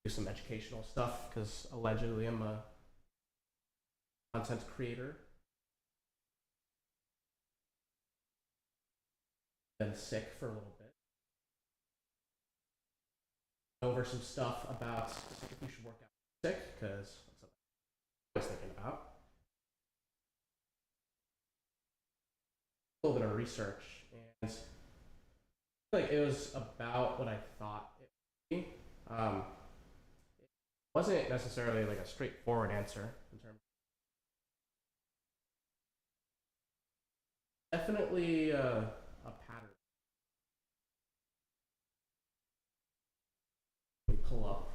do some educational stuff because allegedly I'm a content creator. Been sick for a little bit. Over some stuff about if you should work out sick, because that's what I was thinking about. A little bit of research, and I feel like it was about what I thought it would be. It wasn't necessarily like a straightforward answer in terms. Definitely a pattern. We pull up.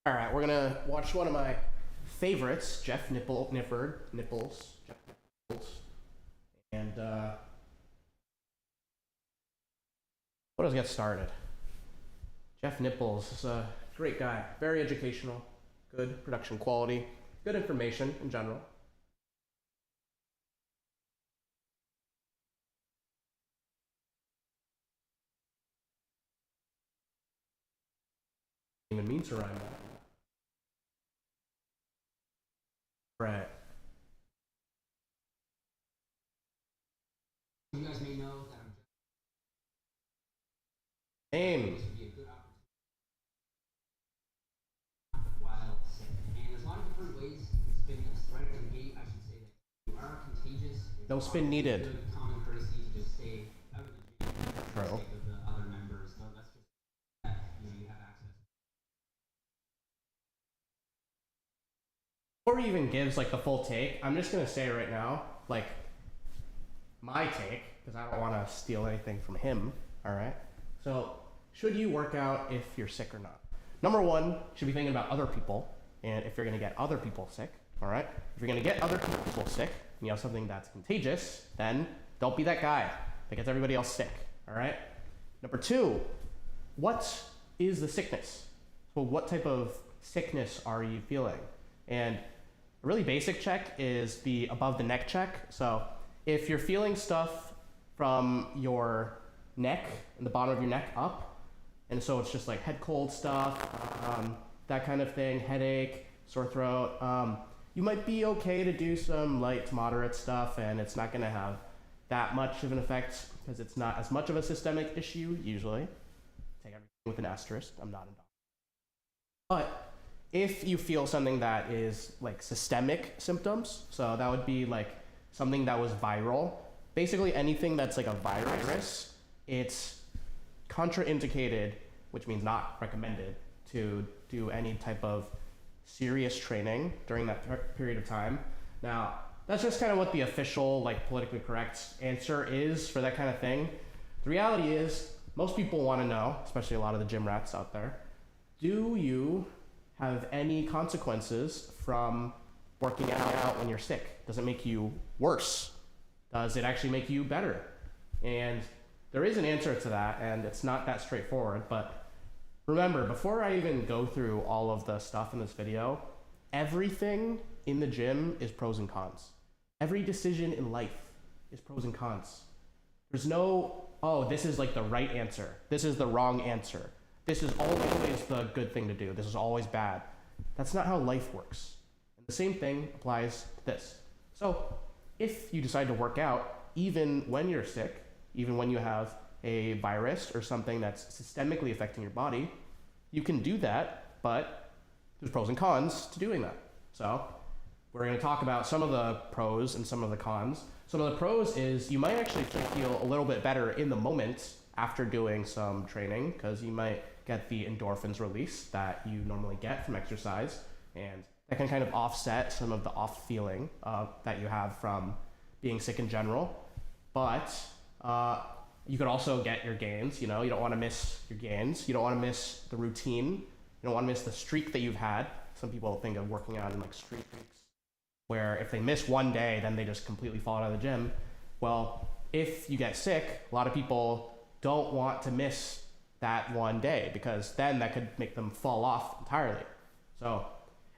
All right, we're gonna watch one of my favorites, Jeff Nipples, Jeff Nipples, and what does get started? Jeff Nipples is a great guy, very educational, good production quality, good information in general. Even mean to rhyme that. Right. You guys may know that I'm Same. this would be a good opportunity while sick. And there's a lot of different ways you can spin this. Right out of the gate, I should say that you are contagious. No spin needed. Good common courtesy to just stay out of the gym for the True. sake of the other members. So let's just you have access. Before he even gives like the full take, I'm just gonna say right now, like my take, because I don't want to steal anything from him. All right. So, should you work out if you're sick or not? Number one, you should be thinking about other people, and if you're gonna get other people sick. All right. If you're gonna get other people sick, and you have something that's contagious, then don't be that guy that gets everybody else sick. All right. Number two, what is the sickness? So, what type of sickness are you feeling? And a really basic check is the above the neck check. So if you're feeling stuff from your neck and the bottom of your neck up, and so it's just like head cold stuff, that kind of thing, headache, sore throat, you might be okay to do some light to moderate stuff, and it's not going to have that much of an effect because it's not as much of a systemic issue usually. Take everything with an asterisk. I'm not a doctor. But if you feel something that is like systemic symptoms, so that would be like something that was viral, basically anything that's like a virus, it's contraindicated, which means not recommended, to do any type of serious training during that period of time. Now, that's just kind of what the official, like politically correct answer is for that kind of thing. The reality is, most people want to know, especially a lot of the gym rats out there, do you have any consequences from working out when you're sick? Does it make you worse? Does it actually make you better? And there is an answer to that, and it's not that straightforward, but remember, before I even go through all of the stuff in this video, everything in the gym is pros and cons. Every decision in life is pros and cons. There's no, oh, this is like the right answer. This is the wrong answer. This is always the good thing to do. This is always bad. That's not how life works. And the same thing applies to this. So if you decide to work out, even when you're sick, even when you have a virus or something that's systemically affecting your body, you can do that, but there's pros and cons to doing that. So we're going to talk about some of the pros and some of the cons. Some of the pros is you might actually feel a little bit better in the moment after doing some training, because you might get the endorphins release that you normally get from exercise, and that can kind of offset some of the off feeling that you have from being sick in general. But you could also get your gains. You know, you don't want to miss your gains. You don't want to miss the routine. You don't want to miss the streak that you've had. Some people think of working out in like streaks, where if they miss one day, then they just completely fall out of the gym. Well, if you get sick, a lot of people don't want to miss that one day because then that could make them fall off entirely. So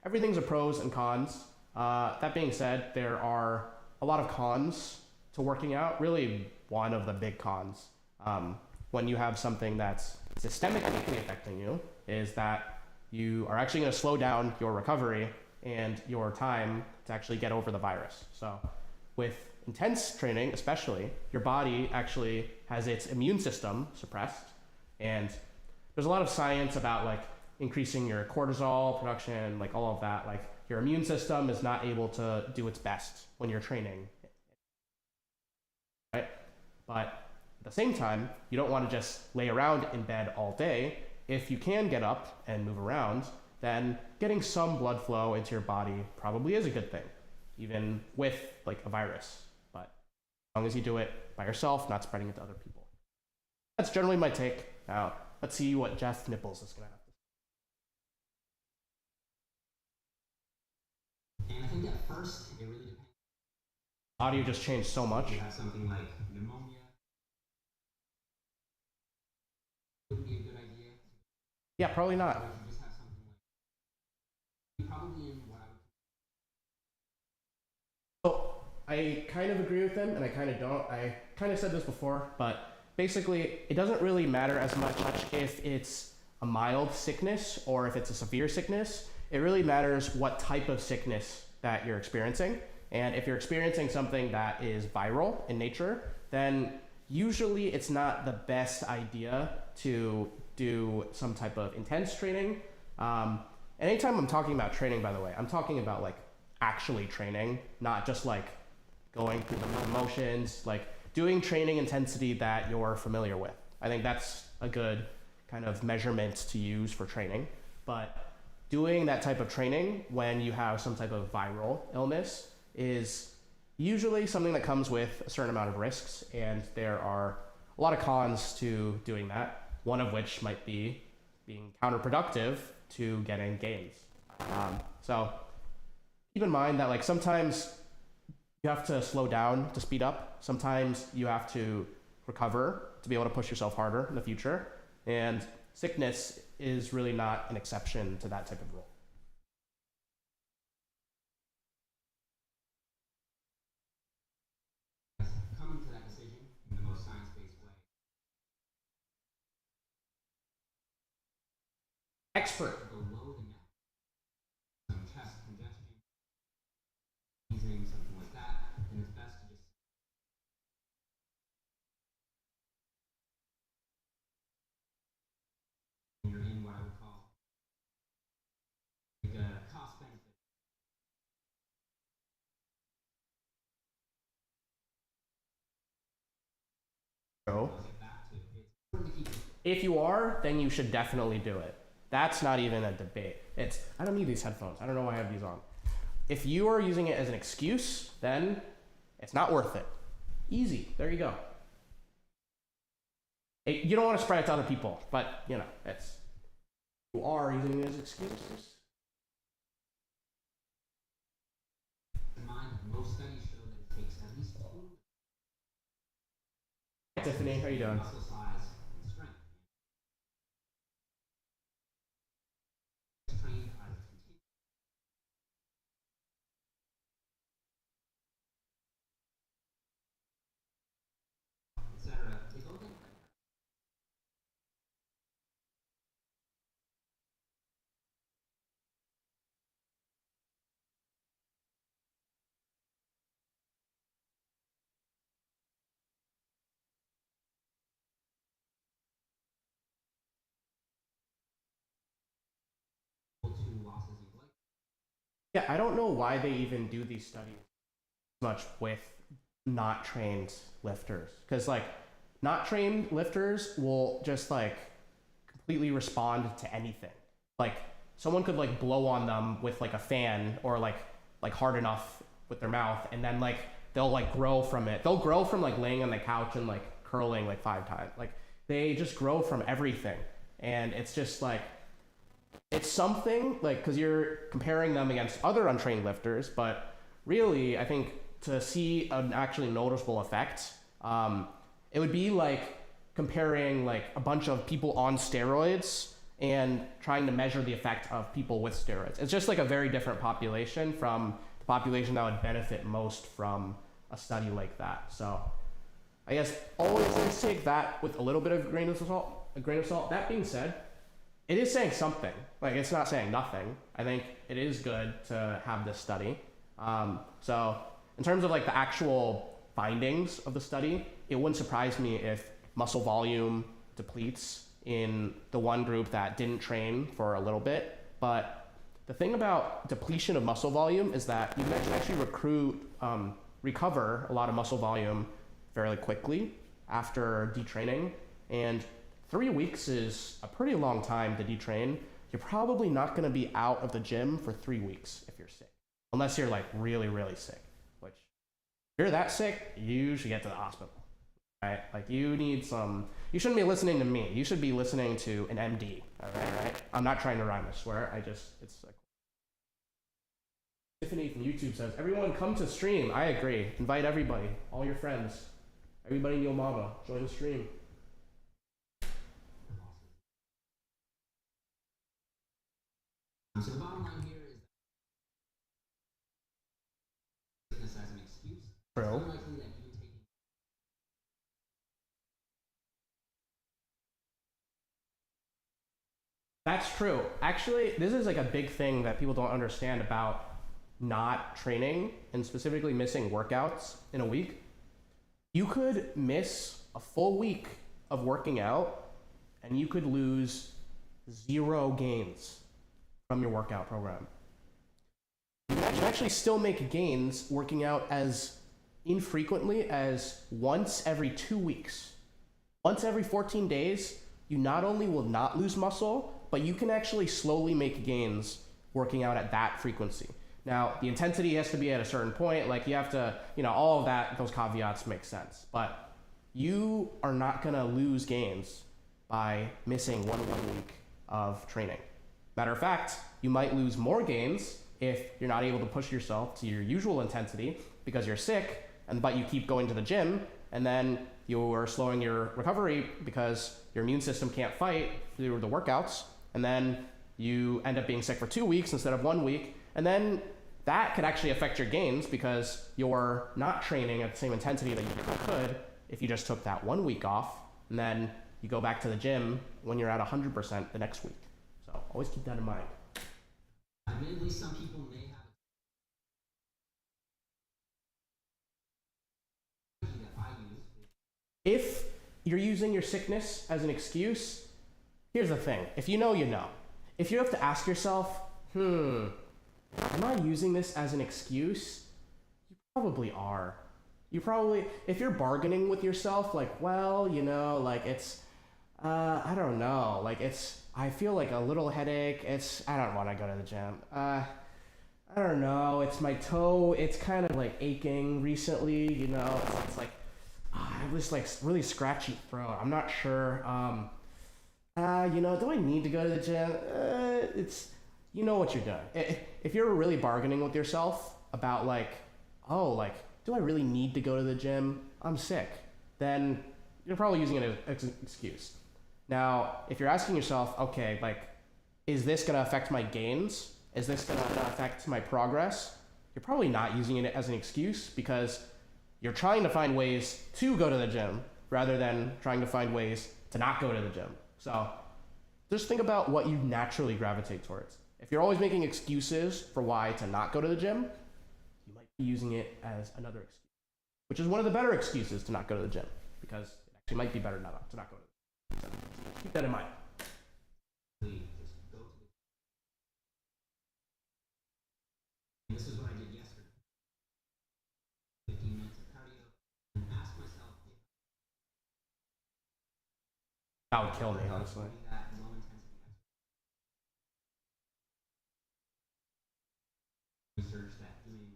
everything's a pros and cons. That being said, there are a lot of cons to working out. Really, one of the big cons when you have something that's systemically affecting you is that you are actually going to slow down your recovery and your time to actually get over the virus. So with intense training, especially, your body actually has its immune system suppressed. And there's a lot of science about like increasing your cortisol production, like all of that. Like your immune system is not able to do its best when you're training, right? But at the same time, you don't want to just lay around in bed all day. If you can get up and move around, then getting some blood flow into your body probably is a good thing, even with like a virus. But as long as you do it by yourself, not spreading it to other people. That's generally my take. Now, let's see what Jeff Nipples is going to have to say. And I think at first, it really depends. Audio just changed so much. You have something like pneumonia. It would be a good idea. Yeah, probably not. Or if you just have something like, probably in what I would. So I kind of agree with them and I kind of don't. I kind of said this before, but basically it doesn't really matter as much if it's a mild sickness or if it's a severe sickness. It really matters what type of sickness that you're experiencing. And if you're experiencing something that is viral in nature, then usually it's not the best idea to do some type of intense training. And anytime I'm talking about training, by the way, I'm talking about like actually training, not just like going through the motions, like doing training intensity that you're familiar with. I think that's a good kind of measurement to use for training. But doing that type of training when you have some type of viral illness is usually something that comes with a certain amount of risks, and there are a lot of cons to doing that, one of which might be being counterproductive to getting gains. So keep in mind that like sometimes you have to slow down to speed up. Sometimes you have to recover to be able to push yourself harder in the future. And sickness is really not an exception to that type of rule. Coming to that decision in the most science-based way. Expert. Below the neck. Some chest congestion, sneezing, something like that, then it's best to just you're in what I would call like a cost benefit. So Back to it's important to keep it. if you are, then you should definitely do it. That's not even a debate. I don't need these headphones. I don't know why I have these on. If you are using it as an excuse, then it's not worth it. Easy. There you go. You don't want to spread it to other people, but you know, you are using it as excuses. In mind, most studies show that it takes at least 2 Tiffany, how you doing? muscle size and strength. Trained either continue. Etc. They go get better. To losses in glycogen. Yeah, I don't know why they even do these studies much with not trained lifters. Because like not trained lifters will just like completely respond to anything. Like someone could like blow on them with like a fan or like hard enough with their mouth, and then like they'll like grow from it. They'll grow from like laying on the couch and like curling like 5 times. Like they just grow from everything. And it's just like, it's something like, because you're comparing them against other untrained lifters, but really, I think to see an actually noticeable effect, it would be like comparing like a bunch of people on steroids and trying to measure the effect of people with steroids. It's just like a very different population from the population that would benefit most from a study like that. So I guess always take that with a little bit of a grain of salt. That being said, it is saying something. Like, it's not saying nothing. I think it is good to have this study. So in terms of like the actual findings of the study, it wouldn't surprise me if muscle volume depletes in the one group that didn't train for a little bit. But the thing about depletion of muscle volume is that you can actually recover a lot of muscle volume fairly quickly after detraining. And 3 weeks is a pretty long time to detrain. You're probably not going to be out of the gym for 3 weeks if you're sick, unless you're like really, really sick, which if you're that sick, you should get to the hospital, right? Like you shouldn't be listening to me. You should be listening to an MD, all right? I'm not trying to rhyme, I swear. It's like, Tiffany from YouTube says, everyone come to stream. I agree. Invite everybody, all your friends, everybody in your mama, join the stream. So the bottom line here is that this as an excuse. True. It's unlikely that you taking. That's true. Actually, this is like a big thing that people don't understand about not training and specifically missing workouts in a week. You could miss a full week of working out and you could lose 0 gains from your workout program. You can actually still make gains working out as infrequently as once every 2 weeks. Once every 14 days, you not only will not lose muscle, but you can actually slowly make gains working out at that frequency. Now, the intensity has to be at a certain point, like you have to, all of that, those caveats make sense. But you are not gonna lose gains by missing one week of training. Matter of fact, you might lose more gains if you're not able to push yourself to your usual intensity because you're sick, but you keep going to the gym, and then you're slowing your recovery because your immune system can't fight through the workouts, and then you end up being sick for 2 weeks instead of 1 week, and then that could actually affect your gains because you're not training at the same intensity that you could if you just took that 1 week off, and then you go back to the gym when you're at 100% the next week. So always keep that in mind. Admittedly, some people may have a that I use. If you're using your sickness as an excuse, here's the thing. If you know, you know. If you have to ask yourself, am I using this as an excuse? You probably are. If you're bargaining with yourself, like, well, like it's, I don't know, like I feel like a little headache. I don't want to go to the gym. I don't know. It's my toe. It's kind of like aching recently. It's like I have this like really scratchy throat. I'm not sure. Do I need to go to the gym? What you're doing. If you're really bargaining with yourself about like, do I really need to go to the gym? I'm sick. Then you're probably using it as an excuse. Now, if you're asking yourself, okay, like, is this going to affect my gains? Is this going to affect my progress? You're probably not using it as an excuse because you're trying to find ways to go to the gym rather than trying to find ways to not go to the gym. So just think about what you naturally gravitate towards. If you're always making excuses for why to not go to the gym, you might be using it as another excuse, which is one of the better excuses to not go to the gym because it actually might be better to not go to the gym. So keep that in mind. This is what I did yesterday. 15 minutes of cardio and ask myself if That would kill me, honestly. that low intensity research that doing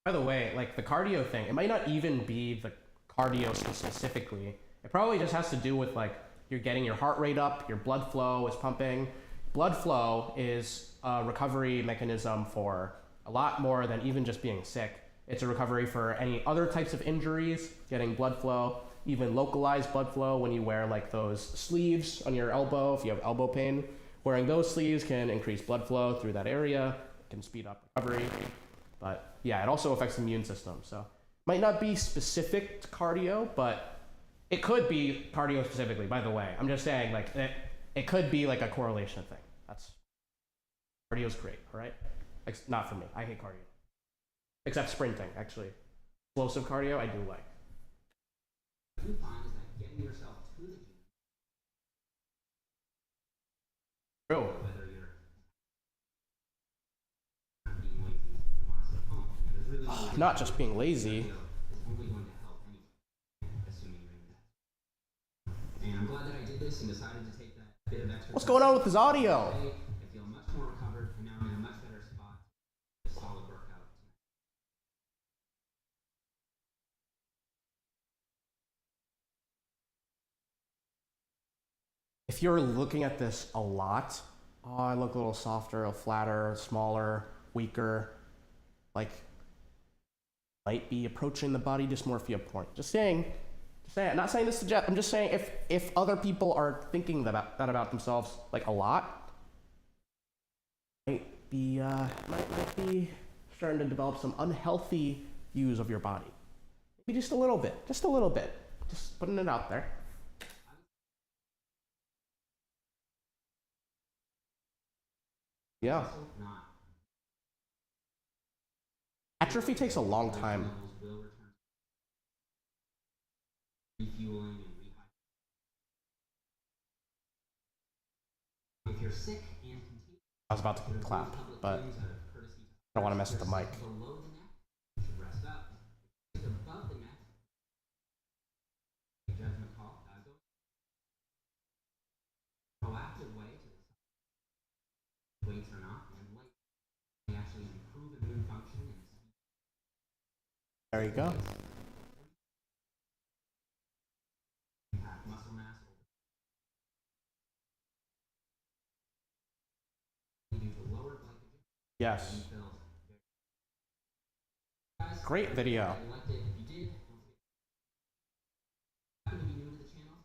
By the way, like the cardio thing, it might not even be the cardio specifically. It probably just has to do with like you're getting your heart rate up, your blood flow is pumping. Blood flow is a recovery mechanism for a lot more than even just being sick. It's a recovery for any other types of injuries, getting blood flow, even localized blood flow when you wear like those sleeves on your elbow, if you have elbow pain. Wearing those sleeves can increase blood flow through that area, can speed up recovery. But yeah, it also affects the immune system. So might not be specific to cardio, but it could be cardio specifically, by the way. I'm just saying like it could be like a correlation thing. That's cardio's great, all right? Not for me. I hate cardio. Except sprinting, actually. Explosive cardio, I do like. What you find is that getting yourself to the gym, True. whether you're not being lazy and want to stay home, there's really no Not just being lazy. is only going to help anyone, assuming you're in that. And I'm glad that I did this and decided to take that bit of extra. What's going on with his audio? I feel much more recovered and now I'm in a much better spot. A solid workout. If you're looking at this a lot, oh, I look a little softer, a flatter, smaller, weaker, like might be approaching the body dysmorphia point. Just saying, not saying this to Jeff. I'm just saying if other people are thinking that about themselves like a lot, might be starting to develop some unhealthy views of your body. Maybe just a little bit, just putting it out there. Yeah. Atrophy takes a long time. Refueling and rehydrating. If you're sick and continue, I was about to clap, but I don't want to mess with the mic. below the neck, you should rest up. If it's above the neck, judgment call. Go proactive way to the weights or not, and light may actually improve immune function and speed. There you go. Impact muscle mass due to lower glycogen. Yes. Great video. I liked it. If you did, happen to be new to the channel.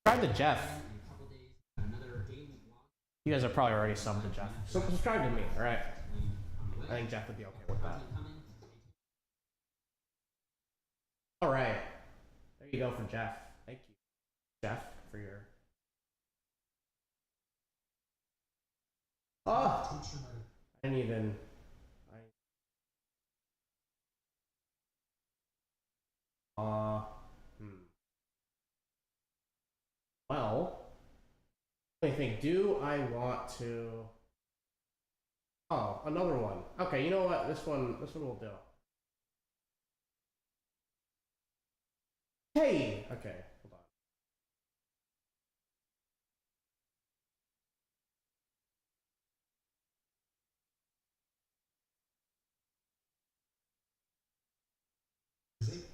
Subscribe to Jeff. You guys are probably already subbed to Jeff. So subscribe to me, all right? I think Jeff would be okay with that. All right. There you go for Jeff. Thank you, Jeff, for your... Oh! I didn't even... Well, I think, do I want to... Oh, another one. Okay, you know what? This one will do. Hey! Okay, hold on.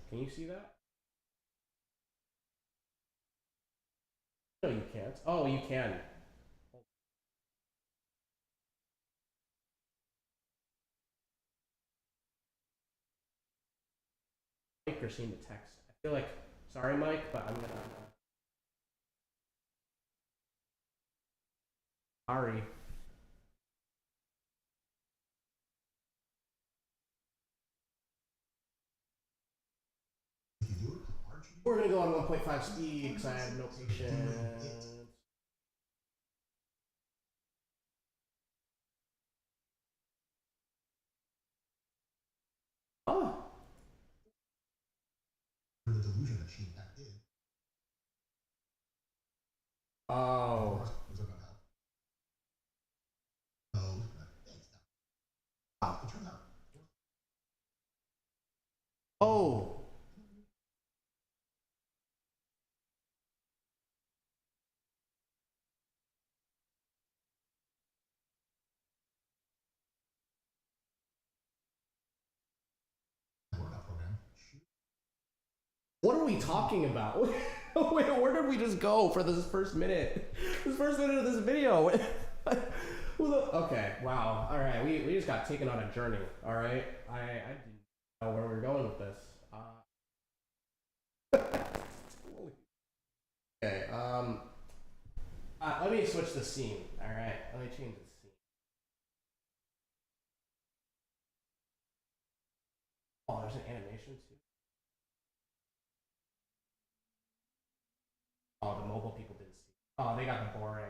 Can you see that? No, you can't. Oh, you can. Mike or seeing the text. I feel like, sorry, Mike, but I'm gonna. Sorry. We're gonna go on 1.5 speed because I have no patience. Oh. The delusion that she that did. Oh. Was that gonna help? No. Thanks. Wow. It turns out. Oh. What are we talking about? Wait, where did we just go for this first minute? This first minute of this video. Okay, wow. All right, we just got taken on a journey. All right, I didn't know where we were going with this. Okay. Let me switch the scene. All right, let me change the scene. Oh, there's an animation too. Oh, the mobile people didn't see. Oh, they got the boring.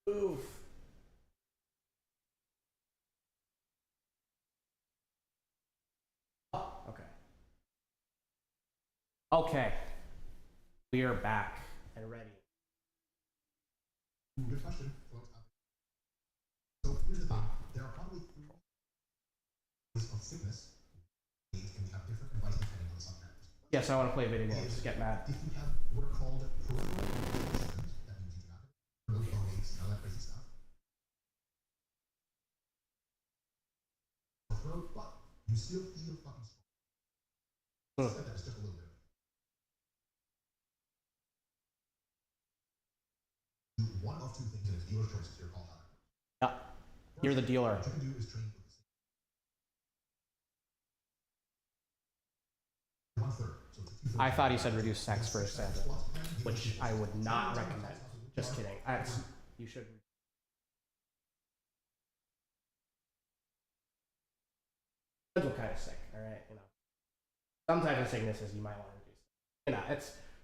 Oof. Oh, okay. Okay. We are back and ready. Good question, folks. So here's the thing. There are probably 3 ways of sickness. And we have different advice depending on the subject. Yes, I want to play video games. Get mad. If you have what are called peripheral symptoms, that means you do not have no bone aches and all that crazy stuff. Throat, but you still feel fucking strong. That is just a little bit. Do one of 2 things, and it's dealer's choice. It's your call. Yeah. You're the dealer. What you can do is train with the 1/3. So it's a 2/3. I thought he said reduce sex for a second, which I would not recommend. Just kidding. You should. Depends what kind of sick, all right? You know, some type of sicknesses you might want to reduce. You know,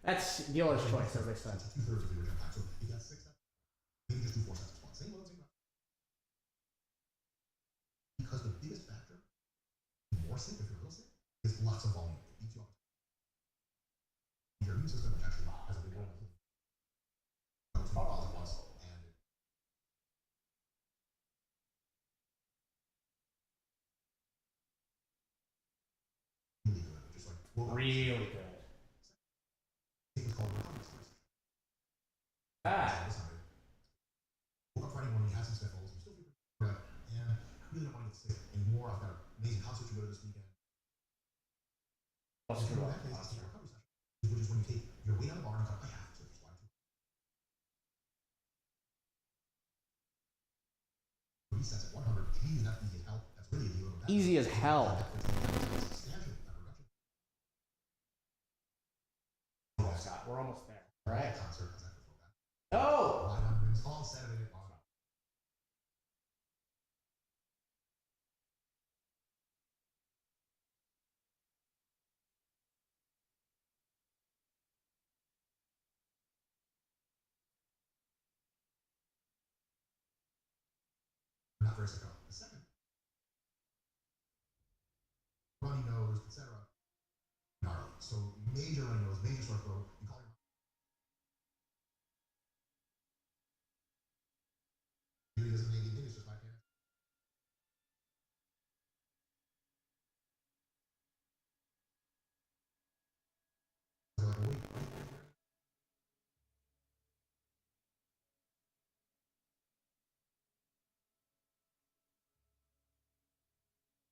that's dealer's choice, as they said. It's 2/3 of the original time. So if you got 6 sets, maybe just do 4 sets of squats. Same load, same rep. Because the biggest factor, more sick if you're real sick, is lots of volume. It beats you up. Your immune system, which actually has a big role in healing. Two balls at once, and really good. Just like Really good. it was called recovery stories. Ah. Woke up Friday morning, you had some sniffles, you still feel pretty good, and I really don't want to get sick anymore. I've got an amazing concert to go to this weekend. Let's do That phase is the recovery session, which is when you take your weight on the bar and you cut by half. So just slide to resets at 100. Geez, that's easy as hell. That's really a deal. Easy as hell. Scott, we're almost there. All right. No. All Saturday. Not very sick. The second, runny nose, etc. Gnarly. So major runny nose, major sore throat. You call your really doesn't make anything. It's just my parents. So like, wait.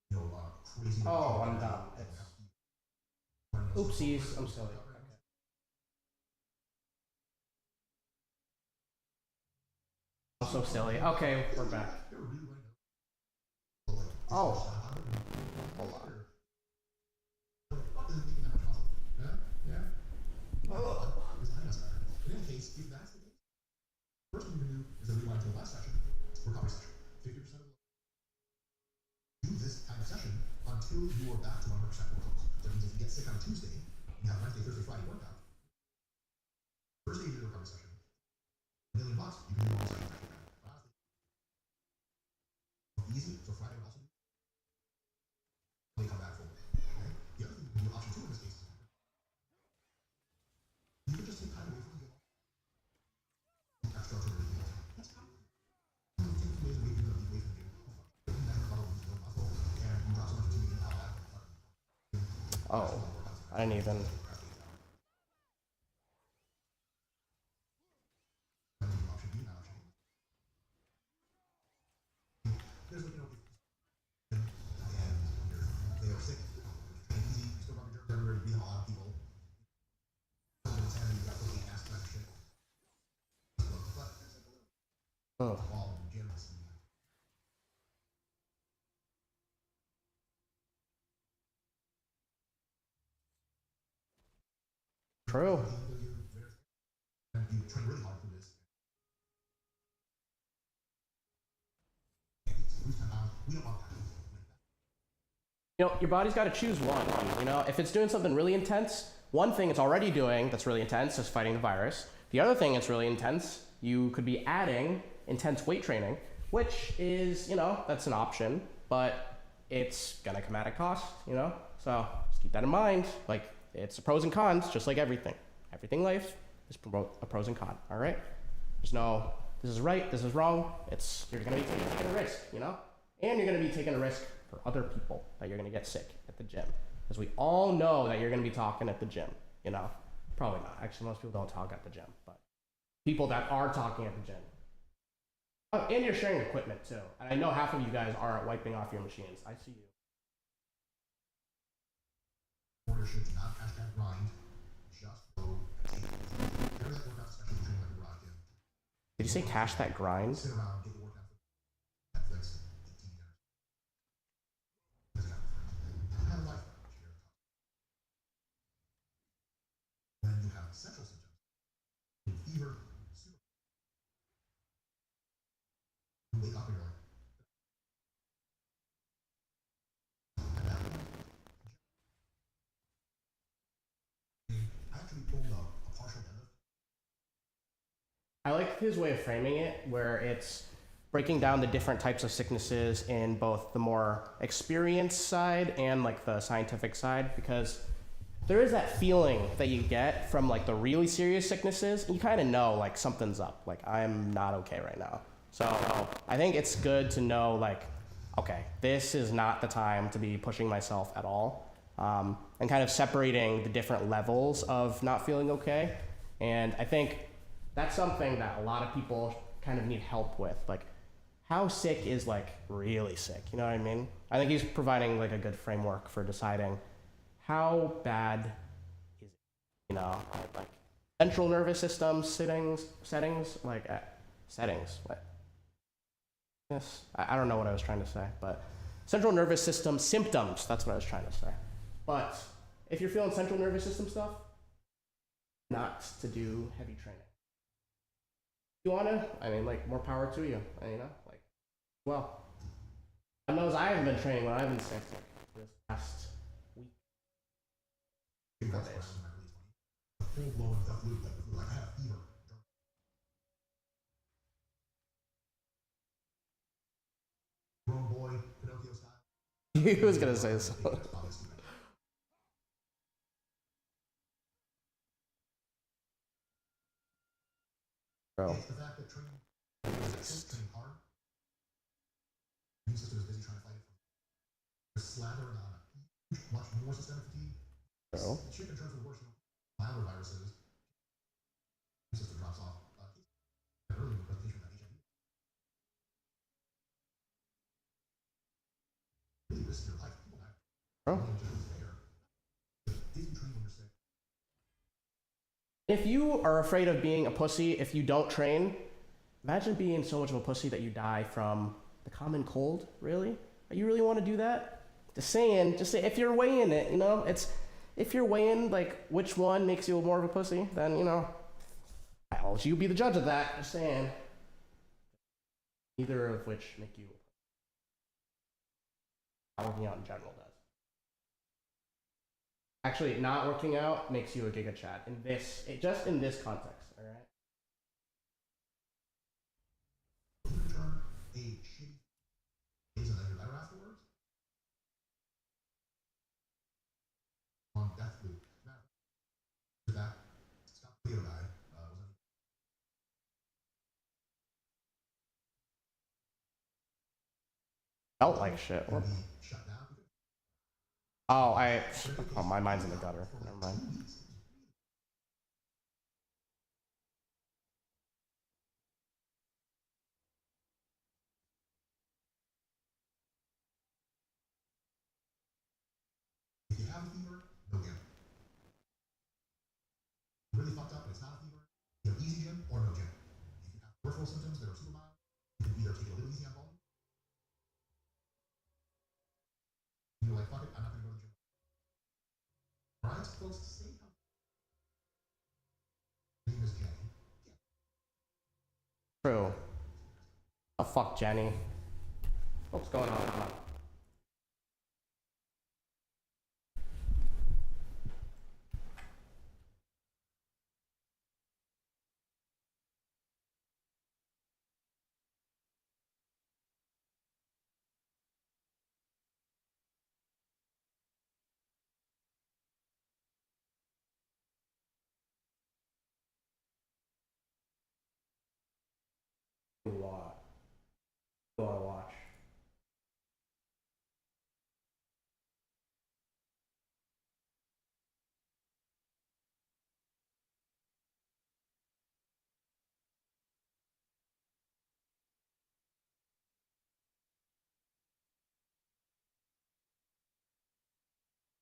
You know, crazy. Oh, I'm dumb. Oopsies. I'm silly. Okay. I'm so silly. Okay, we're back. Oh. Hold on. In any case, if that's the case, first thing you can do is a rewind to the last section, recovery section. 50% of the until you are back to 100% workouts. So that means if you get sick on a Tuesday, you have Wednesday, Thursday, Friday workout. Thursday you do the recovery session. $1 million, you can do all sessions. Easy, so Friday would also be. They come back forward. Okay? The other thing you can do, option 2 in this case, is you can just take time away from the gym. Extra to the gym. That's fine. You take 2 days away from the gym. You never follow the muscle, and you drop so much activity out of that. Oh, I didn't even. Option B, not option A. There's like, and they are sick. Train easy, you still got your germs everywhere, you beat a lot of people. You got fucking ass kind of shit. But there's like a little wall in the gym. True. And you train really hard for this. We don't want that. You know, your body's got to choose one. You know, if it's doing something really intense, one thing it's already doing that's really intense is fighting the virus. The other thing that's really intense, you could be adding intense weight training, which is, you know, that's an option, but it's gonna come at a cost, you know? So just keep that in mind. Like, it's the pros and cons, just like everything. Everything in life is a pros and cons, all right? There's no, this is right, this is wrong. It's, you're gonna be taking a risk, you know? And you're gonna be taking a risk for other people that you're gonna get sick at the gym. Because we all know that you're gonna be talking at the gym, you know? Probably not. Actually, most people don't talk at the gym, but people that are talking at the gym. Oh, and you're sharing equipment too. And I know half of you guys aren't wiping off your machines. I see you. Order should not hashtag grind. Just go. There's that workout especially train like a rock gym. Did you say cash that grind? Sit around, get the workout for Netflix, 18 years. I have a life here. When you have central symptoms, fever, you wake up and you're like, I actually pulled a partial deadlift. I like his way of framing it, where it's breaking down the different types of sicknesses in both the more experienced side and like the scientific side, because there is that feeling that you get from like the really serious sicknesses. You kind of know like something's up, like I'm not okay right now. So I think it's good to know like, okay, this is not the time to be pushing myself at all. And kind of separating the different levels of not feeling okay. And I think that's something that a lot of people kind of need help with. Like, how sick is like really sick? You know what I mean? I think he's providing like a good framework for deciding how bad is it. You know, like central nervous system settings, like settings. What? Yes, I don't know what I was trying to say, but central nervous system symptoms. That's what I was trying to say. But if you're feeling central nervous system stuff, not to do heavy training. You wanna? I mean, like, more power to you. You know, like, well, God knows I haven't been training when I've been sick this past week. 4 days. Full blown flu, like I had a fever. Grown boy, Pinocchio style. He was gonna say so. Bro. It's the fact that training hard. Immune system is busy trying to fight it. You're slathering on it. Much more systemic fatigue. Bro. Shit can turn for the worse. Milder viruses. Immune system drops off. Early in the presentation of HIV. Really risk your life. People die. Bro. If you train when you're sick. If you are afraid of being a pussy if you don't train, imagine being so much of a pussy that you die from the common cold. Really? You really want to do that? Just say if you're weighing it, you know, if you're weighing like which one makes you more of a pussy, then you know, I'll let you be the judge of that. Just saying. Neither of which make you. Working out in general does. Actually, not working out makes you a Giga Chad in this, just in this context. All right. return a shitty days and then you're better afterwards. On death loop. Now, that Scott Leo guy was Felt like shit. going What? to be shut down. Oh, my mind's in the gutter. Never mind. If you have a fever, no gym. Really fucked up and it's not a fever, you have easy gym or no gym. If you have peripheral symptoms that are super mild, you can either take it a little easy on volume. You're like, fuck it, I'm not gonna go to the gym. Alright, folks, stay healthy. My name is Jenny. True. Oh fuck, Jenny. What's going on? A lot. A lot to watch.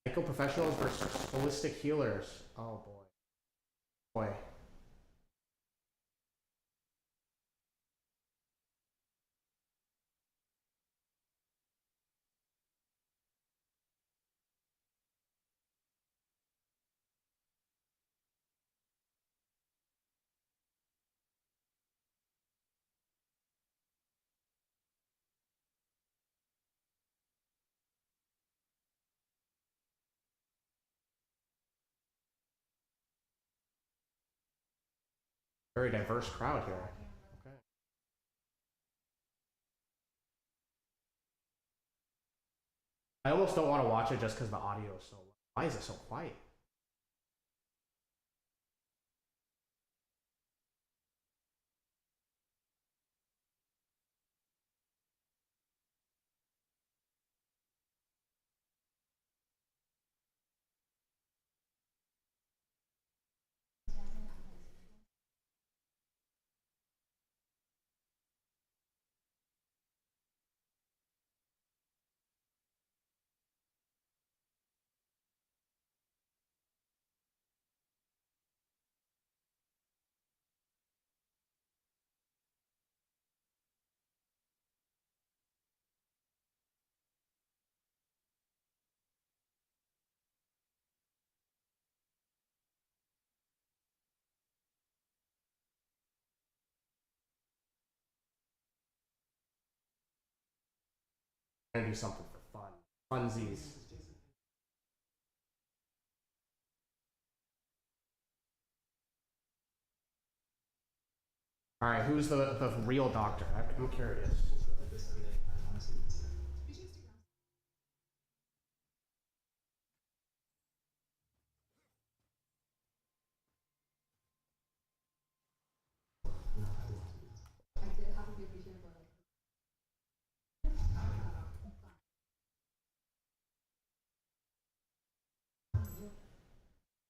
Medical professionals versus holistic healers. Oh boy. Boy. Very diverse crowd here. Okay. I almost don't want to watch it just because the audio is so low. Why is it so quiet? I'm gonna do something for fun. Funsies. Alright, who's the real doctor? I'm curious.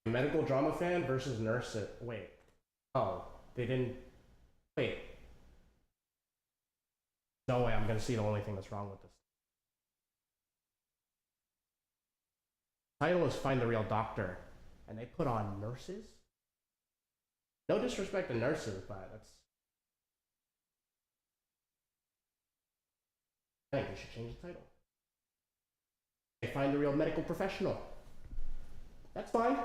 Medical drama fan versus nurse. Wait. Oh, they didn't. Wait. No way, I'm gonna see the only thing that's wrong with this. Title is Find the Real Doctor, and they put on nurses? No disrespect to nurses, but that's. I think we should change the title. They find the real medical professional. That's fine.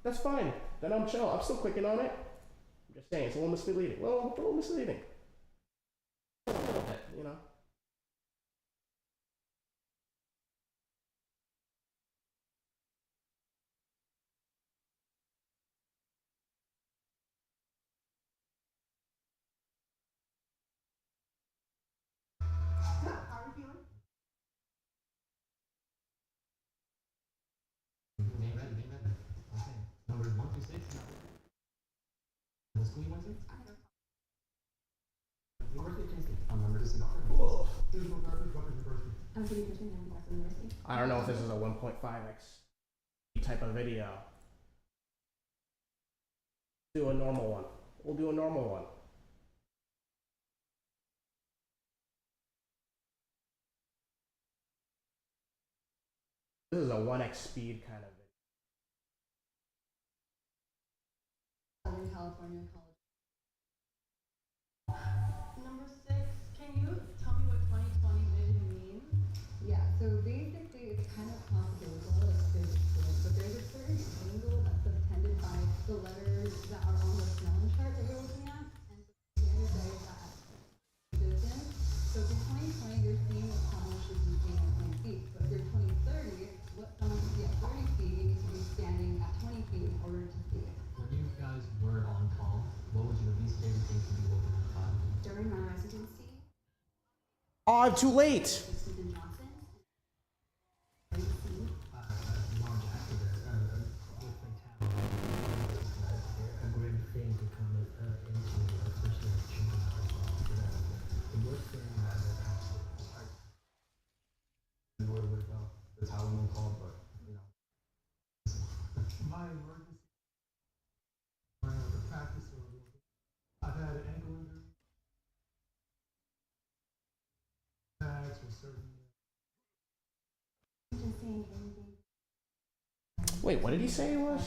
That's fine. Then I'm chill. I'm still clicking on it. I'm just saying, it's a little misleading. A little misleading. A little bit, you know. I don't know if this is a 1.5x type of video. Do a normal one. We'll do a normal one. This is a 1x speed kind of video. Southern California College. Number 6, can you tell me what 2020 vision means? Yeah, so basically it's kind of complicated, it's a little physics to it, but there's a certain angle that's subtended by the letters that are on the Snellen chart that you're looking at, and so the standard that distance. So for 2020, you're seeing what someone should be seeing at 20 feet, but for 2030, what someone should be at 30 feet, you need to be standing at 20 feet in order to see it. When you guys were on call, what was your least favorite thing to do over the call? During my residency, Oh, I'm too late. Stephen Johnson. Long after that, with my town, a great thing to come into, especially with children for that. The worst thing that we were with the Taliban call, but you know. My emergency, the practice order. I've had an ankle injury. Bags or certain. Wait, what did he say it was?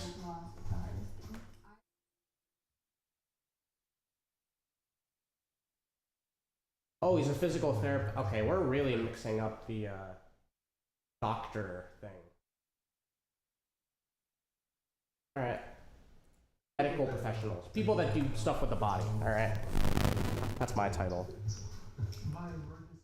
Oh, he's a physical therapist. Okay, we're really mixing up the doctor thing. All right. Medical professionals. People that do stuff with the body. All right. That's my title. My emergency.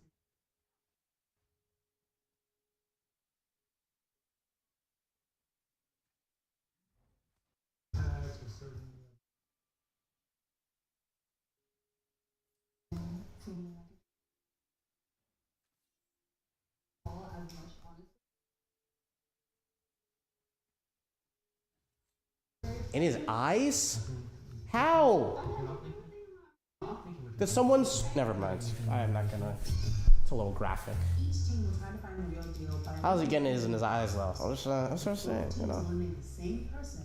Bags or certain. In his eyes? How? Did someone's... Never mind. I'm not gonna... It's a little graphic. Each team will try to find the real deal, but How's he getting his in his eyes, though? I'm just saying, you know. will make the same person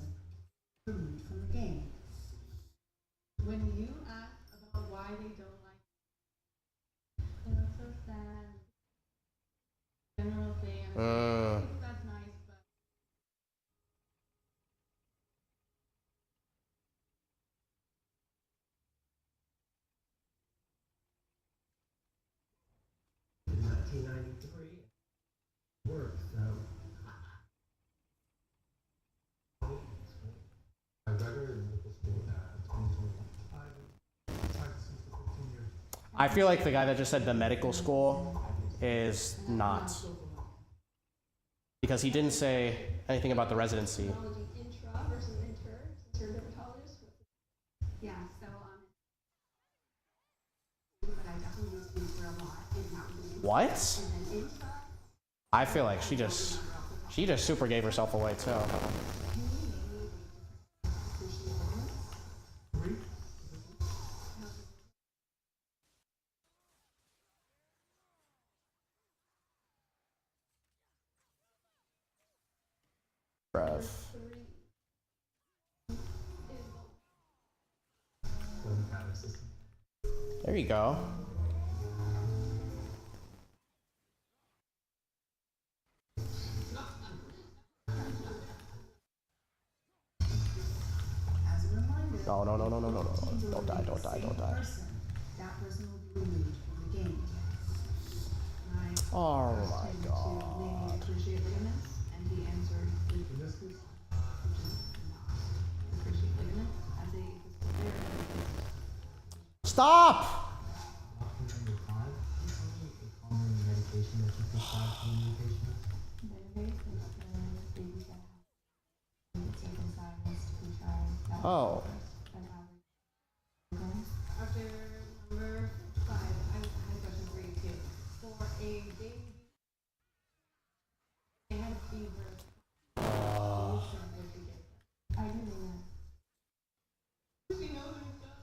removed from the game. When you ask about why they don't like it, that's so sad. General thing. I think that's nice, but In 1993, worked, so. I graduated medical school at 2021. I've practiced since for 15 years. I feel like the guy that just said the medical school is not. Because he didn't say anything about the residency. technology intra versus inter, since you're a dermatologist. Yeah, so but I definitely use it for a lot in mountain. What? And then intra, I feel like she just super gave herself away, too. Bruv. There you go. as a reminder, No. Don't die. that person will be removed from the game. Oh asked my him to god. name the cruciate ligaments, and he answered Meniscus. which is not the cruciate ligaments as a physical therapist. Stop! Option number 5, a common medication that you prescribe to new patients. Database is the babies that have circumcised to try that Oh. an average. After number 5, I had a question for you too. For a baby, they had a fever. Solution would be different. I do know that. She knows herself.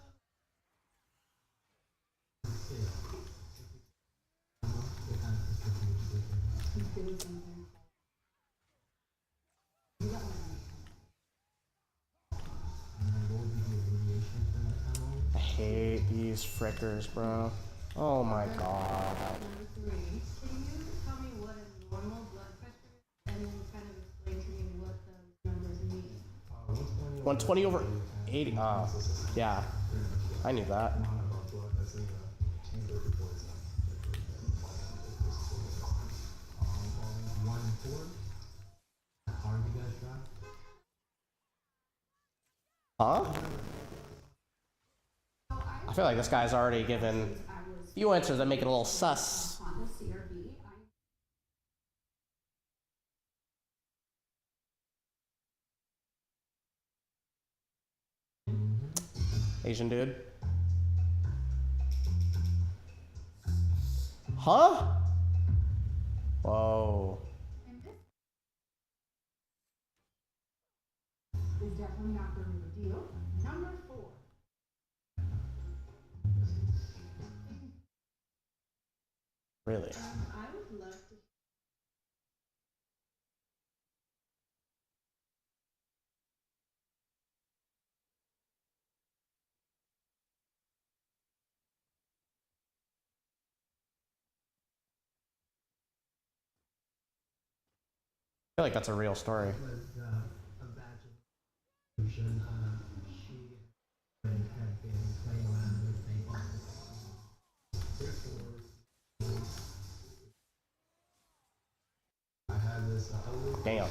What kind of prescription would you give them? was something. You got one. What would be the abbreviation for that tunnel? I hate these frickers, bro. Oh my god. Number 3. Can you tell me what a normal blood pressure is, and then kind of explain to me what those numbers mean? 120 over 80. Yeah. I knew that. Huh? I feel like this guy's already given a few answers that make it a little sus. Honda CRV. Asian dude. Huh? Whoa. Is definitely not the real deal. Number 4. Really? I would love to. I feel like that's a real story. It was a batch of illusion. She had been playing around with things. I had this Damn.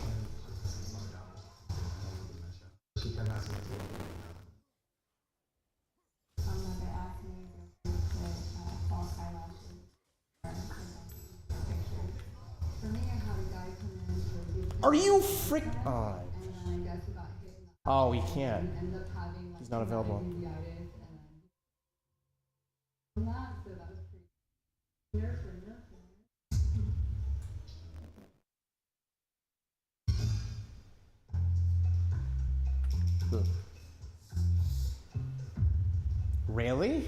She kept asking me Like I asked me if false eyelashes. For me, I had a guy come in for Are you frick? Oh. and then I guess he got hit in the Oh, we can't. and ended up having like He's not available. uveitis, and then that, so that was pretty nerve for nothing. Really?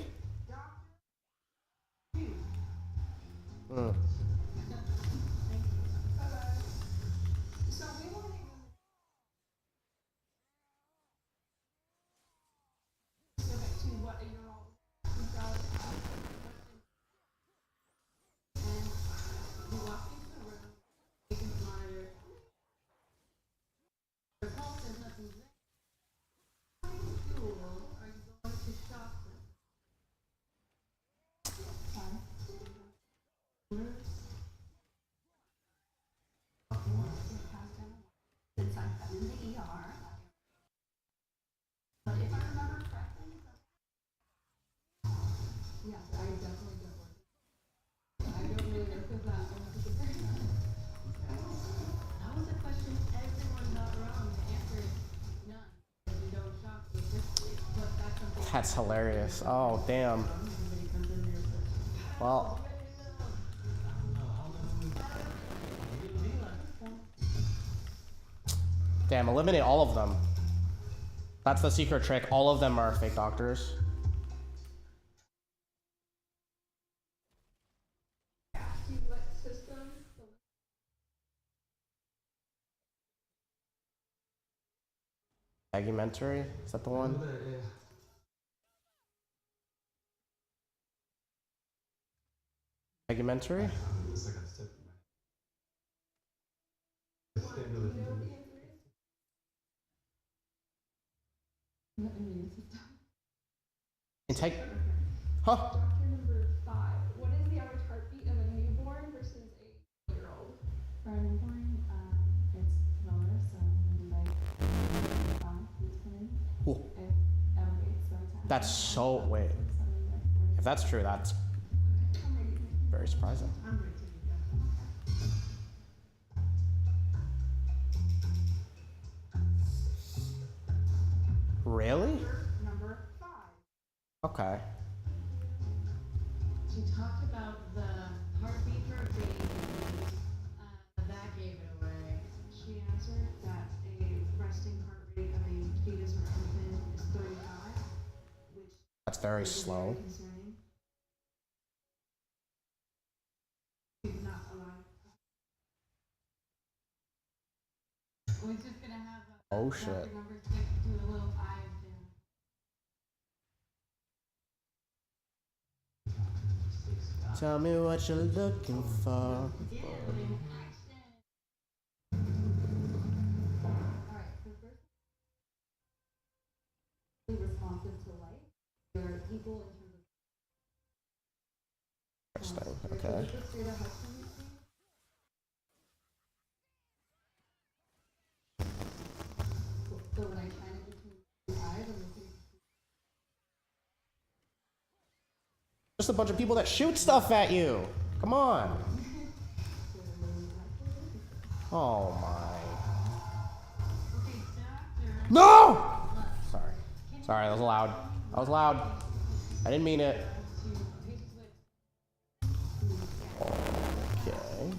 So we want to specific to what a neural and we walk into the room, we can monitor the pulse, there's nothing there. How many fuel are you going to shock them? Since I've been in the ER. But if I remember correctly, yes, I definitely don't work. I don't really work with that. That was a question everyone got wrong. The answer is none. Because you don't shock specifically. But that's something That's hilarious. Oh, damn. everybody comes in there for. Well. Damn, eliminate all of them. That's the secret trick. All of them are fake doctors. What system? Argumentary? Is that the one? Argumentary? Integ. Huh? Doctor number 5. What is the average heartbeat of a newborn versus a 1-year-old? For a newborn, it's lower, so maybe like 5 beats per minute. Cool. It elevates by 10. That's so. Wait. If that's true, that's very surprising. I'm ready to do Really? Number 5. Okay. She talked about the heartbeat for a baby. That gave it away. She answered that a resting heart rate of a fetus or infant is 35, which That's very is slow. very concerning. She's not alive. Oh shit. Doctor number 6, do a little 5 down. Tell me what you're looking for. Yeah, action. Alright, so first, responsive to light. They're equal in terms of. Interesting. Okay. Just straight ahead from you, please. So when I shine it between your eyes, I'm looking. Just a bunch of people that shoot stuff at you. Come on. Oh my. Okay, doctor. No! Sorry. Sorry, that was loud. That was loud. I didn't mean it. Okay.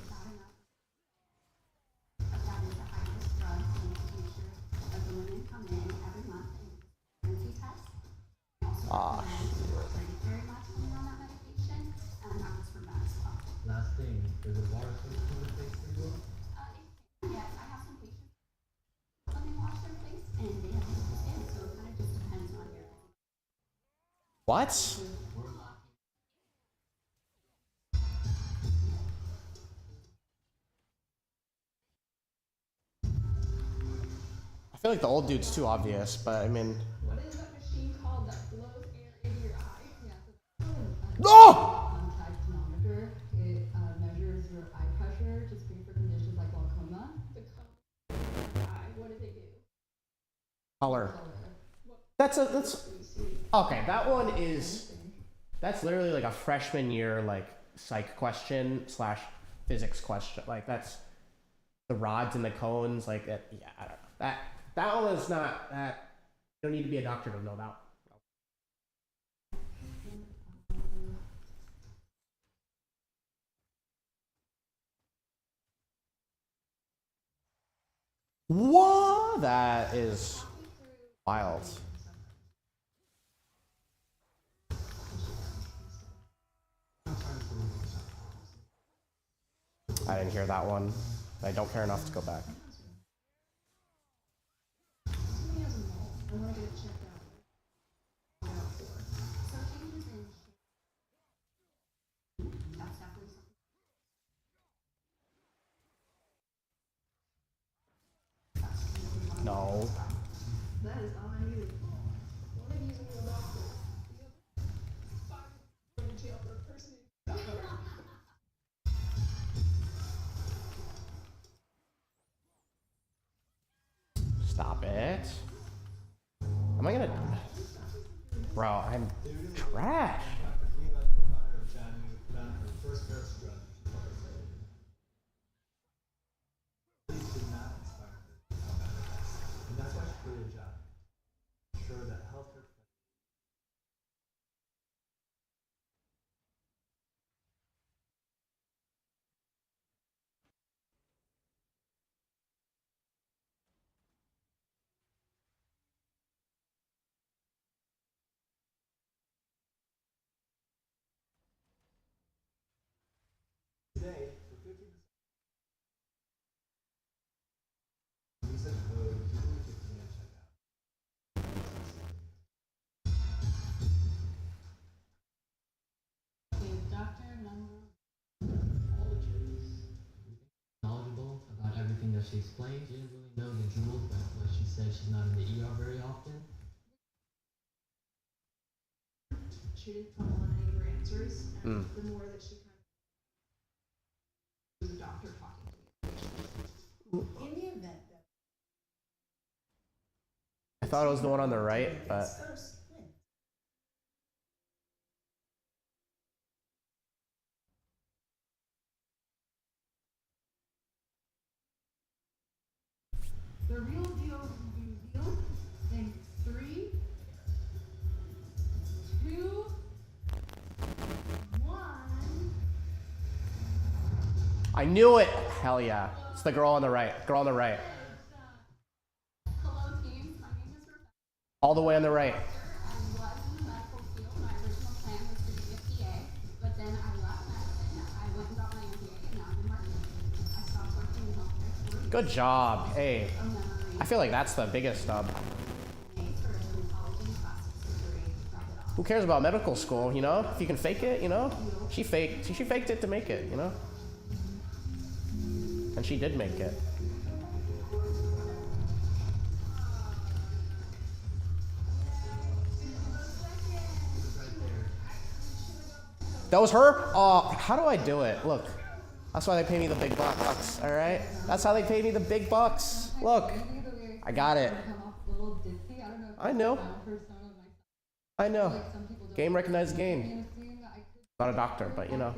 Ah. Last thing, there's a water source in the face pretty well. Yes, I have some patients when they wash their face and they have beautiful skin, so it kind of just depends on your. What? I feel like the old dude's too obvious, but I mean. What is that machine called that blows air into your eye? Yeah, so No! tonometer. It measures your eye pressure to screen for conditions like glaucoma. The eye, what do they do? Color. That's okay. That one is. That's literally like a freshman year like psych question / physics question. Like that's the rods and the cones. Like that. Yeah, I don't know. That one is not that. You don't need to be a doctor to know that. What? That is wild. I didn't hear that one. I don't care enough to go back. No. That is all I needed. What are you using your doctor? You have 5 jail for a person. Stop it. Am I gonna... Bro, I'm trash. And that's why she created a job. Ensure that healthcare. Today, for 15%. Use the code Julie15 at checkout. Okay, doctor number. All the Julies. Knowledgeable about everything that she explained. She didn't really know the jewels, but like she said, she's not in the ER very often. She didn't come on any of her answers, and the more that she kind of was a doctor talking to me. In the event that I thought it was the one on the right, but... first win. The real deal will be revealed in 3, 2, 1. I knew it! Hell yeah. It's the girl on the right. Girl on the right. Hello, team. My name is Rebecca. All the way on the right. I was in the medical field. My original plan was to be a PA, but then I left medicine. I went and got my MBA, and now I'm in marketing. I stopped working in healthcare for Good job. Hey. a memory I feel like that's the biggest stub. Who cares about medical school, you know? If you can fake it, you know? She faked it to make it, you know? And she did make it. That was her? Oh, how do I do it? Look. That's why they pay me the big bucks, alright? That's how they pay me the big bucks. Look. I got it. I know. I know. Game recognized game. Not a doctor, but you know.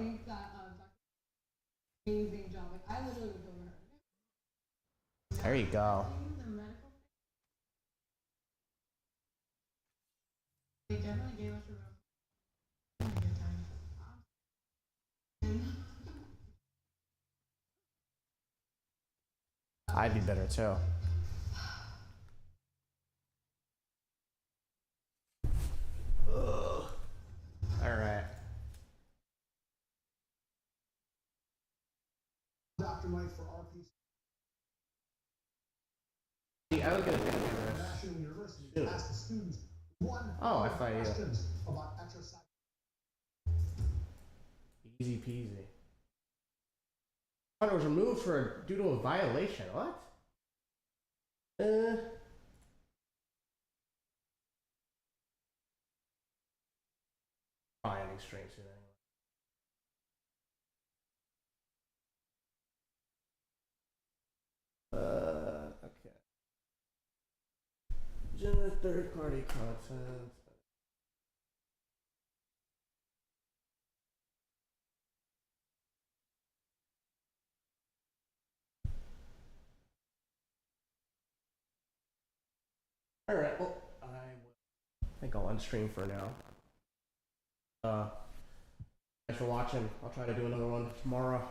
There you go. They definitely gave us a good time. I'd be better too. Alright. Dr. Mike for RP. I was gonna do this. National University to ask the students Oh, I thought you. questions about exercise. Easy peasy. I thought it was removed due to a violation. What? Probably ending stream soon anyway. Okay. Generate third-party content. All right. Well, I think I'll unstream for now. Thanks for watching. I'll try to do another one tomorrow.